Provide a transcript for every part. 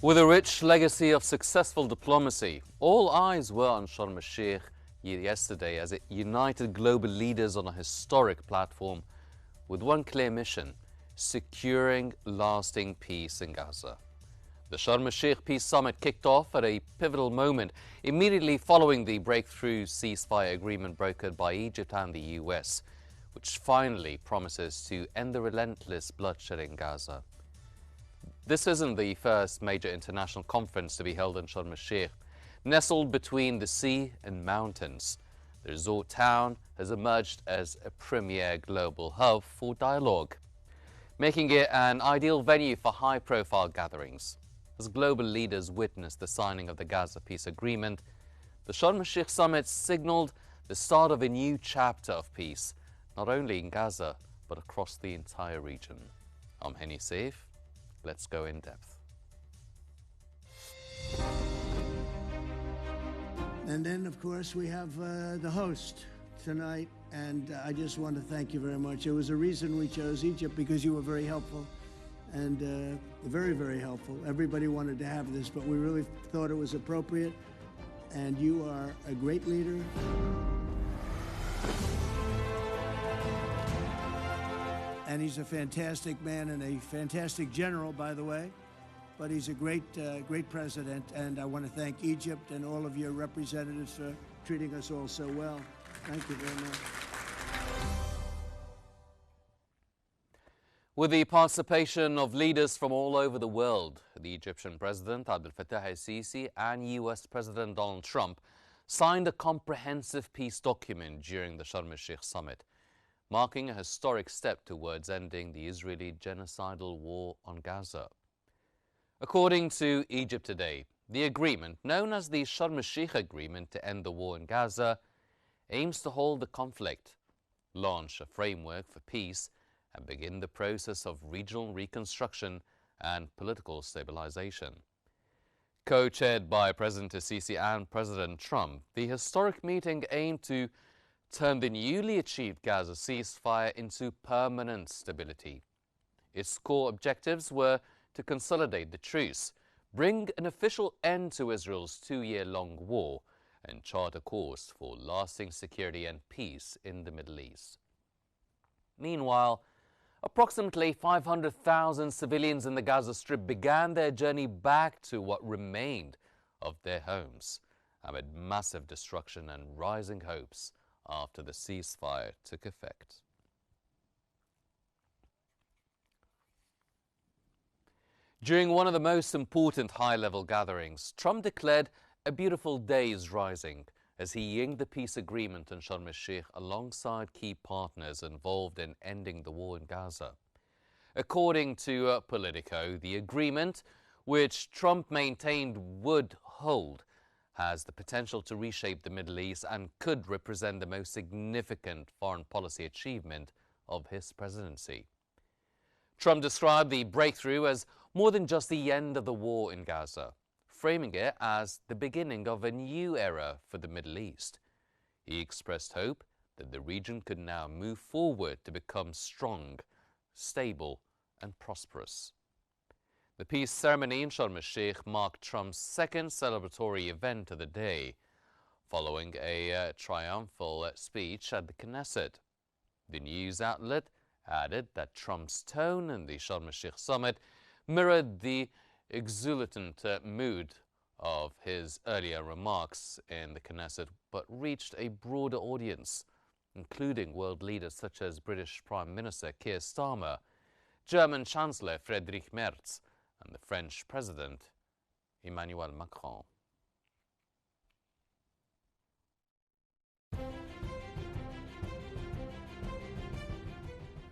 With a rich legacy of successful diplomacy, all eyes were on Sharm El Sheikh yesterday as it united global leaders on a historic platform with one clear mission: securing lasting peace in Gaza. The Sharm El Sheikh Peace Summit kicked off at a pivotal moment immediately following the breakthrough ceasefire agreement brokered by Egypt and the US, which finally promises to end the relentless bloodshed in Gaza. This isn't the first major international conference to be held in Sharm El Sheikh. Nestled between the sea and mountains, the resort town has emerged as a premier global hub for dialogue, making it an ideal venue for high-profile gatherings. As global leaders witnessed the signing of the Gaza peace agreement, the Sharm El Sheikh summit signaled the start of a new chapter of peace, not only in Gaza, but across the entire region. I'm Henny Saif. Let's go in depth. And then, of course, we have the host tonight, and I just want to thank you very much. It was a reason we chose Egypt, because you were very helpful, and very, very helpful. Everybody wanted to have this, but we really thought it was appropriate, and you are a great leader. And he's a fantastic man and a fantastic general, by the way. But he's a great president, and I want to thank Egypt and all of your representatives for treating us all so well. Thank you very much. With the participation of leaders from all over the world, the Egyptian President Abdel Fattah el-Sisi and US President Donald Trump signed a comprehensive peace document during the Sharm El Sheikh summit, marking a historic step towards ending the Israeli genocidal war on Gaza. According to Egypt Today, the agreement, known as the Sharm El Sheikh Agreement to End the War in Gaza, aims to halt the conflict, launch a framework for peace, and begin the process of regional reconstruction and political stabilization. Co-chaired by President el-Sisi and President Trump, the historic meeting aimed to turn the newly achieved Gaza ceasefire into permanent stability. Its core objectives were to consolidate the truce, bring an official end to Israel's two-year-long war, and chart a course for lasting security and peace in the Middle East. Meanwhile, approximately 500,000 civilians in the Gaza Strip began their journey back to what remained of their homes, amid massive destruction and rising hopes after the ceasefire took effect. During one of the most important high-level gatherings, Trump declared a beautiful day is rising as he inked the peace agreement in Sharm El Sheikh alongside key partners involved in ending the war in Gaza. According to Politico, the agreement, which Trump maintained would hold, has the potential to reshape the Middle East and could represent the most significant foreign policy achievement of his presidency. Trump described the breakthrough as more than just the end of the war in Gaza, framing it as the beginning of a new era for the Middle East. He expressed hope that the region could now move forward to become strong, stable, and prosperous. The peace ceremony in Sharm El Sheikh marked Trump's second celebratory event of the day, following a triumphal speech at the Knesset. The news outlet added that Trump's tone in the Sharm El Sheikh summit mirrored the exultant mood of his earlier remarks in the Knesset, but reached a broader audience, including world leaders such as British Prime Minister Keir Starmer, German Chancellor Friedrich Merz, and the French President Emmanuel Macron.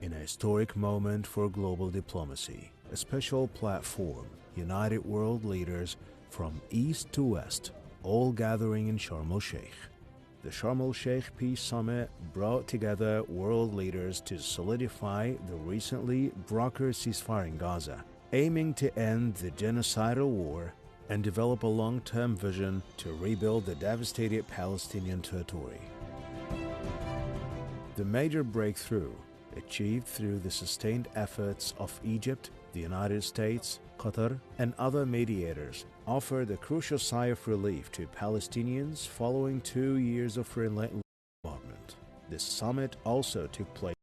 In a historic moment for global diplomacy, a special platform united world leaders from east to west, all gathering in Sharm El Sheikh. The Sharm El Sheikh Peace Summit brought together world leaders to solidify the recently brokered ceasefire in Gaza, aiming to end the genocidal war and develop a long-term vision to rebuild the devastated Palestinian territory. The major breakthrough, achieved through the sustained efforts of Egypt, the United States, Qatar, and other mediators offered a crucial sigh of relief to Palestinians following 2 years of relentless bombardment. This summit also took place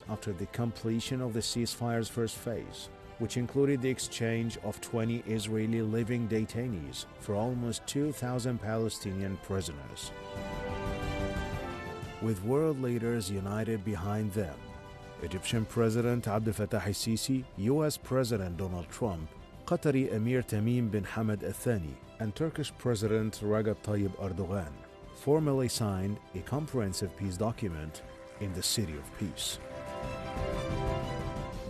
after the completion of the ceasefire's first phase, which included the exchange of 20 Israeli living detainees for almost 2,000 Palestinian prisoners. With world leaders united behind them, Egyptian President Abdel Fattah el-Sisi, US President Donald Trump, Qatari Emir Tamim bin Hamad Al Thani, and Turkish President Recep Tayyip Erdogan formally signed a comprehensive peace document in the City of Peace.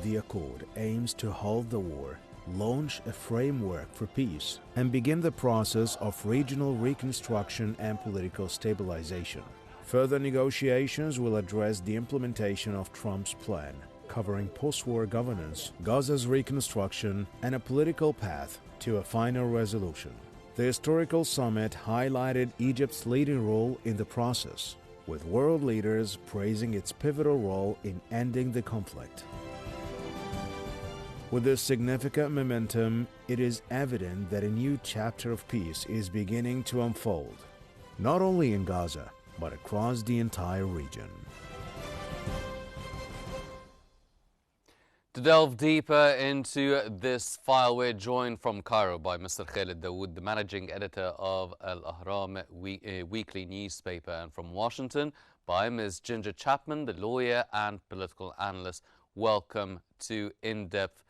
The accord aims to halt the war, launch a framework for peace, and begin the process of regional reconstruction and political stabilization. Further negotiations will address the implementation of Trump's plan, covering post-war governance, Gaza's reconstruction, and a political path to a final resolution. The historical summit highlighted Egypt's leading role in the process, with world leaders praising its pivotal role in ending the conflict. With this significant momentum, it is evident that a new chapter of peace is beginning to unfold, not only in Gaza, but across the entire region. To delve deeper into this file, we're joined from Cairo by Mr. Khalid Dawood, the managing editor of Al Ahram weekly newspaper, and from Washington by Ms. Ginger Chapman, the lawyer and political analyst. Welcome to In-Depth.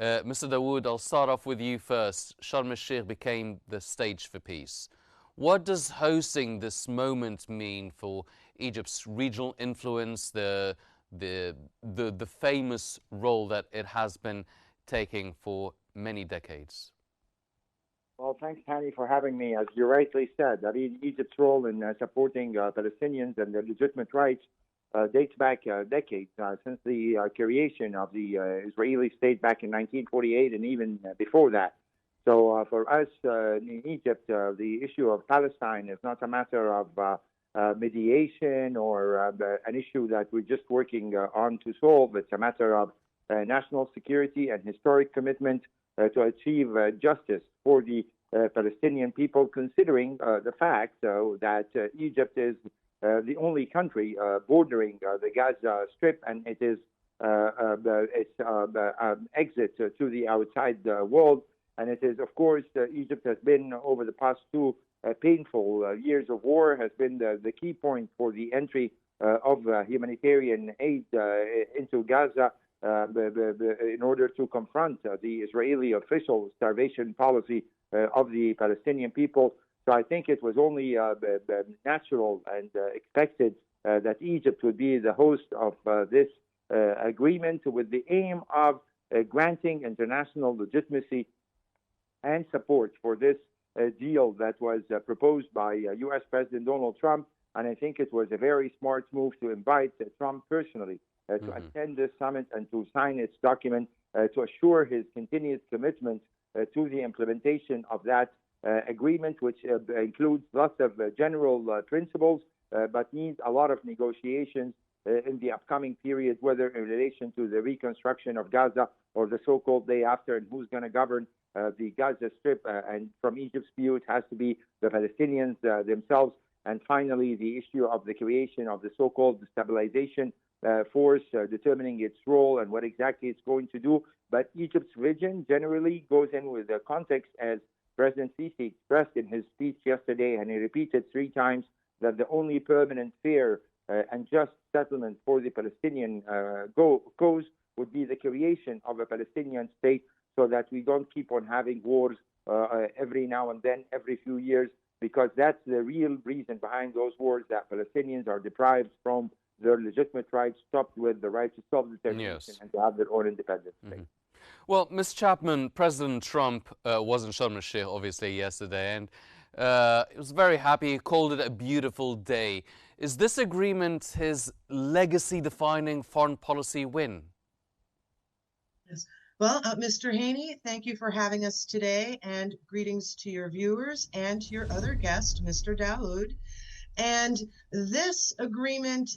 Mr. Dawood, I'll start off with you first. Sharm El Sheikh became the stage for peace. What does hosting this moment mean for Egypt's regional influence, the famous role that it has been taking for many decades? Well, thanks, Hani, for having me. As you rightly said, I mean, Egypt's role in supporting Palestinians and their legitimate rights dates back decades, since the creation of the Israeli state back in 1948 and even before that. So for us in Egypt, the issue of Palestine is not a matter of mediation or an issue that we're just working on to solve. It's a matter of national security and historic commitment to achieve justice for the Palestinian people, considering the fact that Egypt is the only country bordering the Gaza Strip, and it is its exit to the outside world. And it is, of course, Egypt has been, over the past two painful years of war, has been the key point for the entry of humanitarian aid into Gaza in order to confront the Israeli official starvation policy of the Palestinian people. So I think it was only natural and expected that Egypt would be the host of this agreement, with the aim of granting international legitimacy and support for this deal that was proposed by U.S. President Donald Trump. And I think it was a very smart move to invite Trump personally to attend this summit and to sign its document to assure his continued commitment to the implementation of that agreement, which includes lots of general principles, but needs a lot of negotiations in the upcoming period, whether in relation to the reconstruction of Gaza or the so-called day after, and who's going to govern the Gaza Strip. And from Egypt's view, it has to be the Palestinians themselves. And finally, the issue of the creation of the so-called stabilization force, determining its role and what exactly it's going to do. But Egypt's vision generally goes in with the context, as President Sisi expressed in his speech yesterday, and he repeated 3 times, that the only permanent, fair, and just settlement for the Palestinian cause would be the creation of a Palestinian state, so that we don't keep on having wars every now and then, every few years, because that's the real reason behind those wars, that Palestinians are deprived from their legitimate rights, stopped with the right to self-determination and to have their own independent state. Well, Ms. Chapman, President Trump was in Sharm El Sheikh, obviously, yesterday, and he was very happy. He called it a beautiful day. Is this agreement his legacy-defining foreign policy win? Yes. Well, Mr. Haney, thank you for having us today, and greetings to your viewers and to your other guest, Mr. Dawood. And this agreement,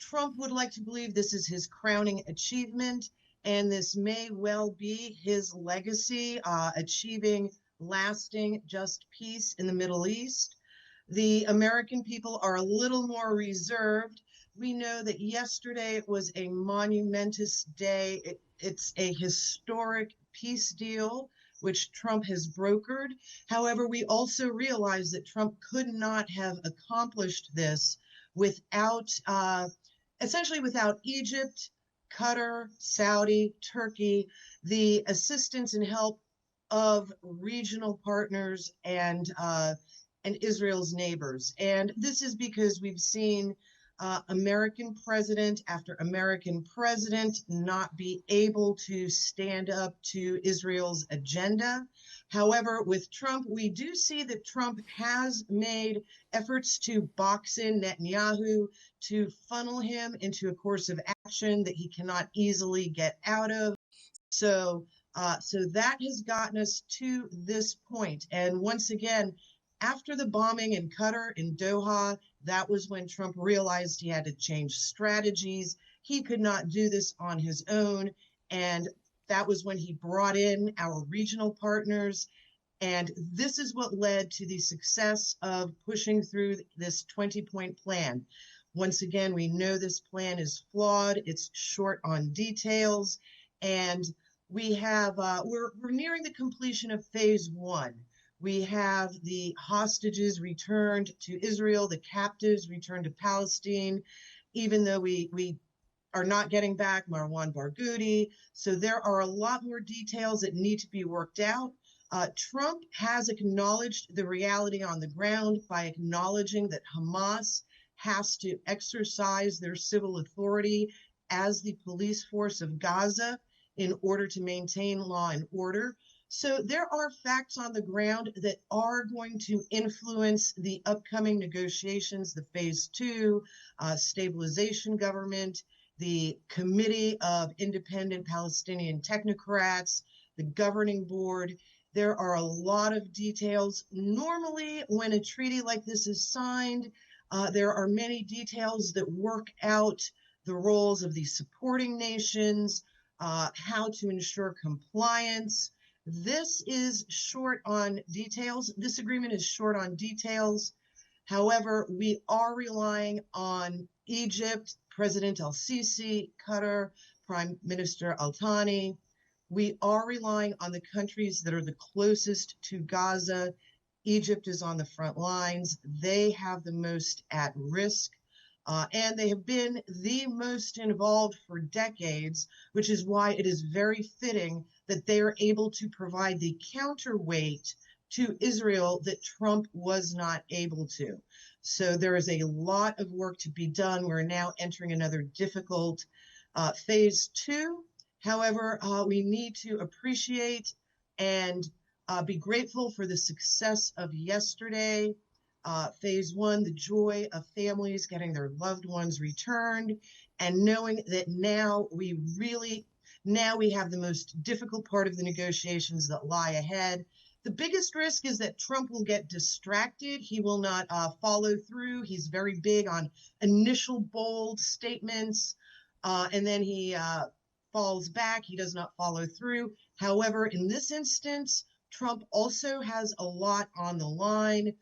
Trump would like to believe this is his crowning achievement, and this may well be his legacy, achieving lasting, just peace in the Middle East. The American people are a little more reserved. We know that yesterday was a monumentous day. It's a historic peace deal which Trump has brokered. However, we also realize that Trump could not have accomplished this without, essentially without Egypt, Qatar, Saudi, Turkey, the assistance and help of regional partners and Israel's neighbors. And this is because we've seen American president after American president not be able to stand up to Israel's agenda. However, with Trump, we do see that Trump has made efforts to box in Netanyahu, to funnel him into a course of action that he cannot easily get out of. So that has gotten us to this point. And once again, after the bombing in Qatar, in Doha, that was when Trump realized he had to change strategies. He could not do this on his own. And that was when he brought in our regional partners. And this is what led to the success of pushing through this 20-point plan. Once again, we know this plan is flawed. It's short on details. And we have, we're nearing the completion of phase one. We have the hostages returned to Israel, the captives returned to Palestine, even though we are not getting back Marwan Barghouti. So there are a lot more details that need to be worked out. Trump has acknowledged the reality on the ground by acknowledging that Hamas has to exercise their civil authority as the police force of Gaza in order to maintain law and order. So there are facts on the ground that are going to influence the upcoming negotiations, the phase two, stabilization government, the Committee of Independent Palestinian Technocrats, the governing board. There are a lot of details. Normally, when a treaty like this is signed, there are many details that work out the roles of the supporting nations, how to ensure compliance. This is short on details. This agreement is short on details. However, we are relying on Egypt, President al-Sisi, Qatar, Prime Minister al-Thani. We are relying on the countries that are the closest to Gaza. Egypt is on the front lines. They have the most at risk. And they have been the most involved for decades, which is why it is very fitting that they are able to provide the counterweight to Israel that Trump was not able to. So there is a lot of work to be done. We're now entering another difficult phase two. However, we need to appreciate and be grateful for the success of yesterday. Phase one, the joy of families getting their loved ones returned, and knowing that now we have the most difficult part of the negotiations that lie ahead. The biggest risk is that Trump will get distracted. He will not follow through. He's very big on initial bold statements, and then he falls back. He does not follow through. However, in this instance, Trump also has a lot on the line.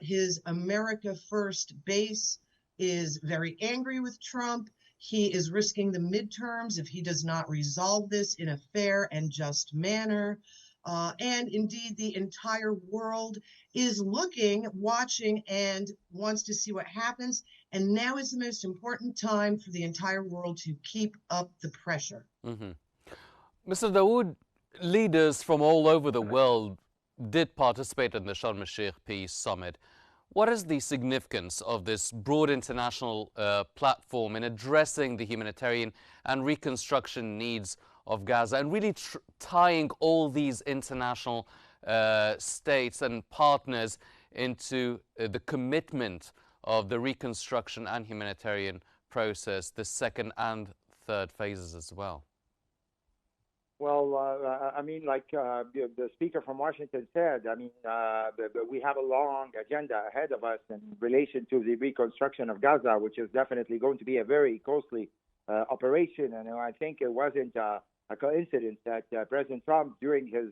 His America First base is very angry with Trump. He is risking the midterms if he does not resolve this in a fair and just manner. And indeed, the entire world is looking, watching, and wants to see what happens. And now is the most important time for the entire world to keep up the pressure. Mm-hmm. Mr. Dawood, leaders from all over the world did participate in the Sharm El Sheikh Peace Summit. What is the significance of this broad international platform in addressing the humanitarian and reconstruction needs of Gaza and really tying all these international states and partners into the commitment of the reconstruction and humanitarian process, the second and third phases as well? Well, I mean, like the speaker from Washington said, I mean, we have a long agenda ahead of us in relation to the reconstruction of Gaza, which is definitely going to be a very costly operation. And I think it wasn't a coincidence that President Trump, during his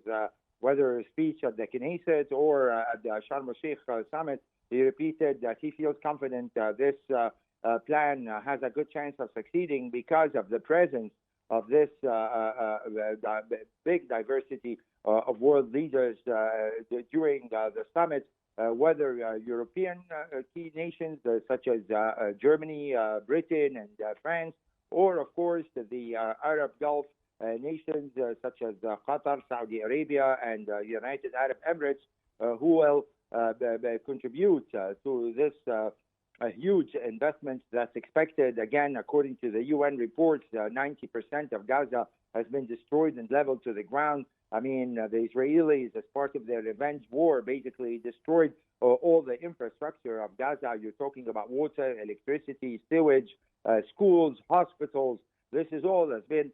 whether speech at the Knesset or at the Sharm El Sheikh summit, he repeated that he feels confident this plan has a good chance of succeeding because of the presence of this big diversity of world leaders during the summit, whether European key nations such as Germany, Britain, and France, or of course the Arab Gulf nations such as Qatar, Saudi Arabia, and United Arab Emirates, who will contribute to this huge investment that's expected. Again, according to the UN reports, 90% of Gaza has been destroyed and leveled to the ground. I mean, the Israelis, as part of their revenge war, basically destroyed all the infrastructure of Gaza. You're talking about water, electricity, sewage, schools, hospitals. This is all has been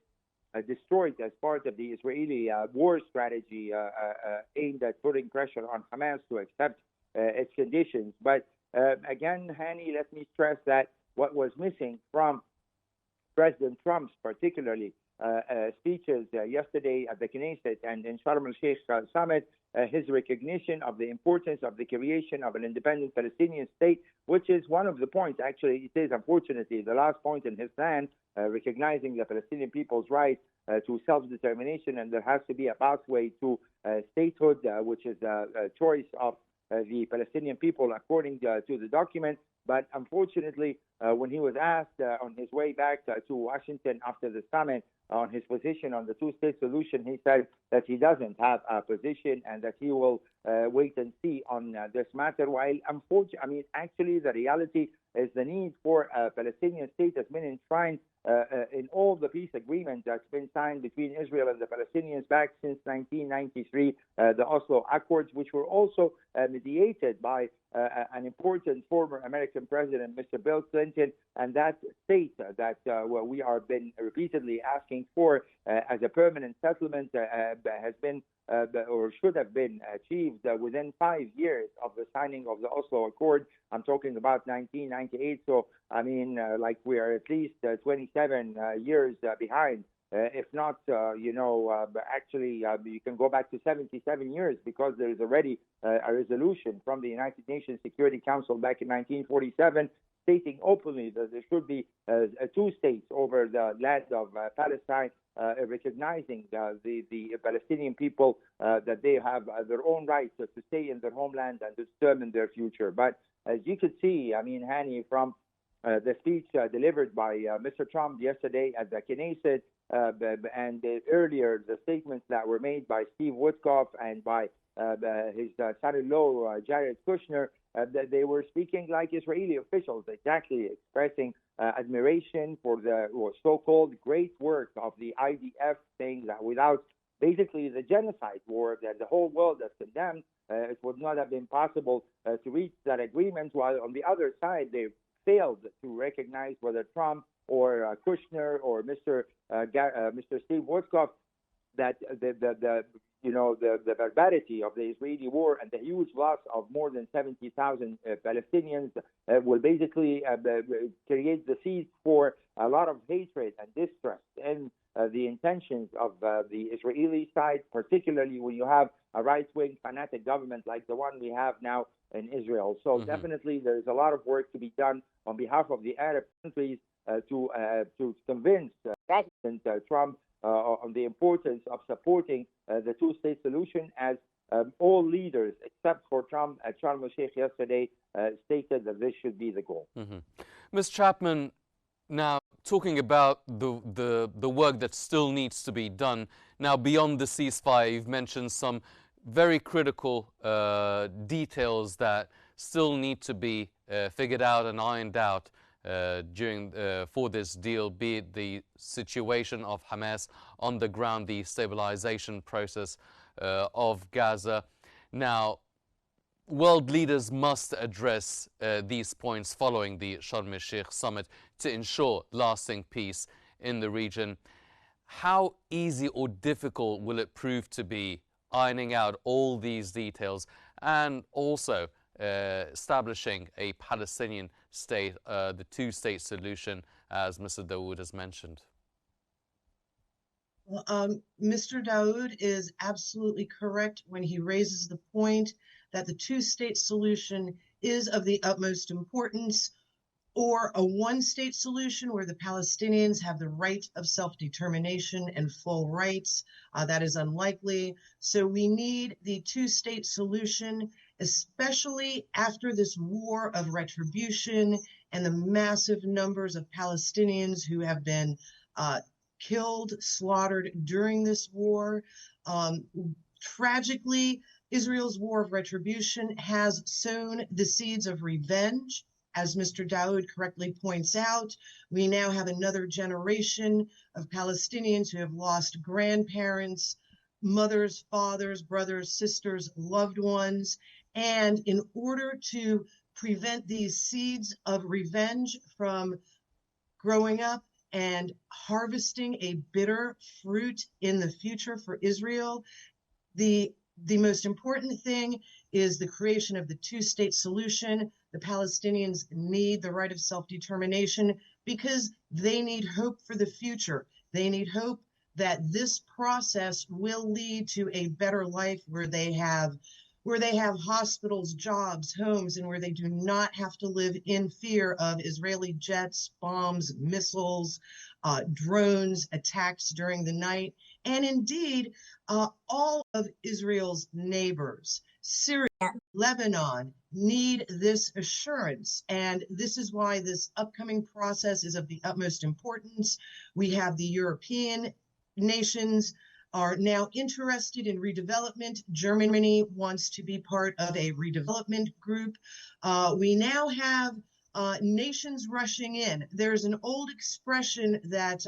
destroyed as part of the Israeli war strategy aimed at putting pressure on Hamas to accept its conditions. But again, Hani, let me stress that what was missing from President Trump's particularly speeches yesterday at the Knesset and in Sharm El Sheikh summit, his recognition of the importance of the creation of an independent Palestinian state, which is one of the points, actually, it is unfortunately the last point in his plan, recognizing the Palestinian people's right to self-determination, and there has to be a pathway to statehood, which is a choice of the Palestinian people according to the document. But unfortunately, when he was asked on his way back to Washington after the summit on his position on the two-state solution, he said that he doesn't have a position and that he will wait and see on this matter. While unfortunately, actually, the reality is the need for a Palestinian state has been enshrined in all the peace agreements that's been signed between Israel and the Palestinians back since 1993, the Oslo Accords, which were also mediated by an important former American president, Mr. Bill Clinton, and that state that we are been repeatedly asking for as a permanent settlement has been or should have been achieved within 5 years of the signing of the Oslo Accord. I'm talking about 1998. So, I mean, like we are at least 27 years behind. If not, actually, you can go back to 77 years because there is already a resolution from the United Nations Security Council back in 1947 stating openly that there should be two states over the land of Palestine, recognizing the Palestinian people that they have their own rights to stay in their homeland and to determine their future. But as you could see, I mean, Hani, from the speech delivered by Mr. Trump yesterday at the Knesset, and earlier the statements that were made by Steve Witkoff and by his son-in-law Jared Kushner, that they were speaking like Israeli officials, exactly expressing admiration for the so-called great work of the IDF, saying that without basically the genocide war that the whole world has condemned, it would not have been possible to reach that agreement, while on the other side they failed to recognize whether Trump or Kushner or Mr. Steve Witkoff that the barbarity of the Israeli war and the huge loss of more than 70,000 Palestinians will basically create the seeds for a lot of hatred and distrust in the intentions of the Israeli side, particularly when you have a right-wing fanatic government like the one we have now in Israel. So definitely there is a lot of work to be done on behalf of the Arab countries to convince President Trump on the importance of supporting the two-state solution, as all leaders, except for Trump at Sharm El Sheikh yesterday, stated that this should be the goal. Ms. Chapman, now talking about the work that still needs to be done, now beyond the ceasefire, you've mentioned some very critical details that still need to be figured out and ironed out for this deal, be it the situation of Hamas on the ground, the stabilization process of Gaza. Now, world leaders must address these points following the Sharm El Sheikh summit to ensure lasting peace in the region. How easy or difficult will it prove to be ironing out all these details and also establishing a Palestinian state, the two-state solution, as Mr. Dawood has mentioned? Well, Mr. Daoud is absolutely correct when he raises the point that the two-state solution is of the utmost importance, or a one-state solution where the Palestinians have the right of self-determination and full rights. That is unlikely. So we need the two-state solution, especially after this war of retribution and the massive numbers of Palestinians who have been killed, slaughtered during this war. Tragically, Israel's war of retribution has sown the seeds of revenge. As Mr. Daoud correctly points out, we now have another generation of Palestinians who have lost grandparents, mothers, fathers, brothers, sisters, loved ones. And in order to prevent these seeds of revenge from growing up and harvesting a bitter fruit in the future for Israel, the most important thing is the creation of the two-state solution. The Palestinians need the right of self-determination because they need hope for the future. They need hope that this process will lead to a better life where they have hospitals, jobs, homes, and where they do not have to live in fear of Israeli jets, bombs, missiles, drones, attacks during the night. And indeed, all of Israel's neighbors, Syria, Lebanon, need this assurance. And this is why this upcoming process is of the utmost importance. We have the European nations are now interested in redevelopment. Germany wants to be part of a redevelopment group. We now have nations rushing in. There's an old expression that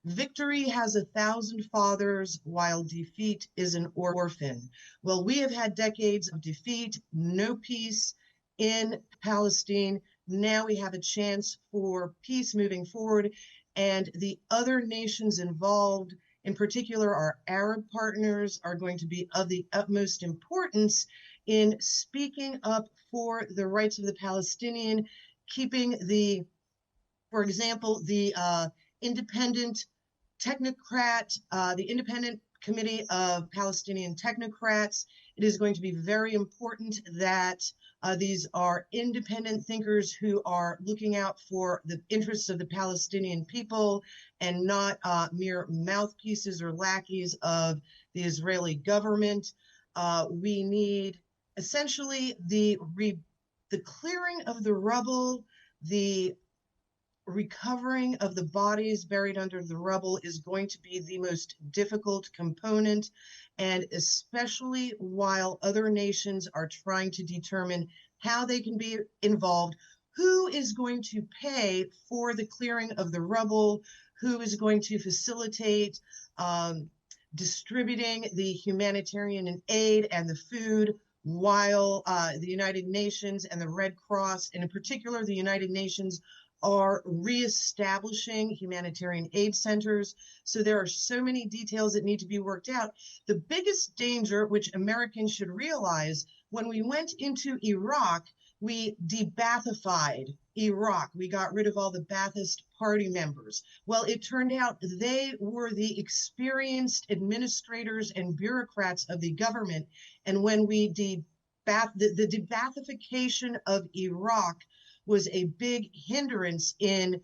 victory has 1,000 fathers while defeat is an orphan. Well, we have had decades of defeat, no peace in Palestine. Now we have a chance for peace moving forward, and the other nations involved, in particular our Arab partners, are going to be of the utmost importance in speaking up for the rights of the Palestinian, keeping for example, the independent technocrat, the Independent Committee of Palestinian Technocrats. It is going to be very important that these are independent thinkers who are looking out for the interests of the Palestinian people and not mere mouthpieces or lackeys of the Israeli government. We need essentially the clearing of the rubble, the recovering of the bodies buried under the rubble is going to be the most difficult component, and especially while other nations are trying to determine how they can be involved, who is going to pay for the clearing of the rubble, who is going to facilitate distributing the humanitarian aid and the food, while the United Nations and the Red Cross, and in particular the United Nations, are reestablishing humanitarian aid centers. So there are so many details that need to be worked out. The biggest danger, which Americans should realize, when we went into Iraq, we de-Baathified Iraq. We got rid of all the Ba'athist party members. Well, it turned out they were the experienced administrators and bureaucrats of the government. And when we the de-Baathification of Iraq was a big hindrance in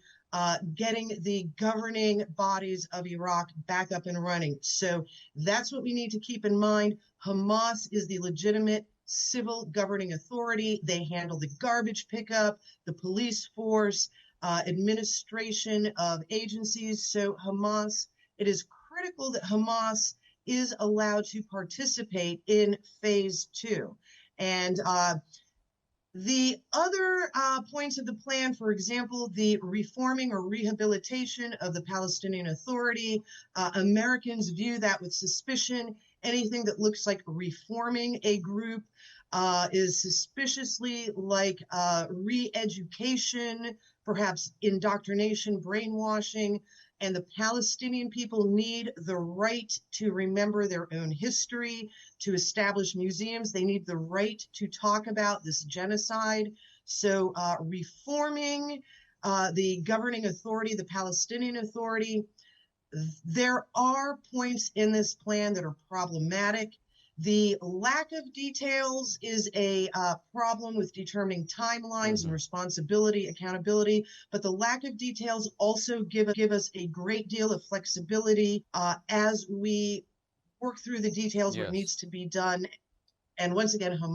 getting the governing bodies of Iraq back up and running. So that's what we need to keep in mind. Hamas is the legitimate civil governing authority. They handle the garbage pickup, the police force, administration of agencies. So Hamas, it is critical that Hamas is allowed to participate in phase 2. And the other points of the plan, for example, the reforming or rehabilitation of the Palestinian Authority, Americans view that with suspicion. Anything that looks like reforming a group is suspiciously like re-education, perhaps indoctrination, brainwashing. And the Palestinian people need the right to remember their own history, to establish museums. They need the right to talk about this genocide. So reforming the governing authority, the Palestinian Authority. There are points in this plan that are problematic. The lack of details is a problem with determining timelines and responsibility, accountability, but the lack of details also give us a great deal of flexibility as we work through the details, what needs to be done. And once again, Hamas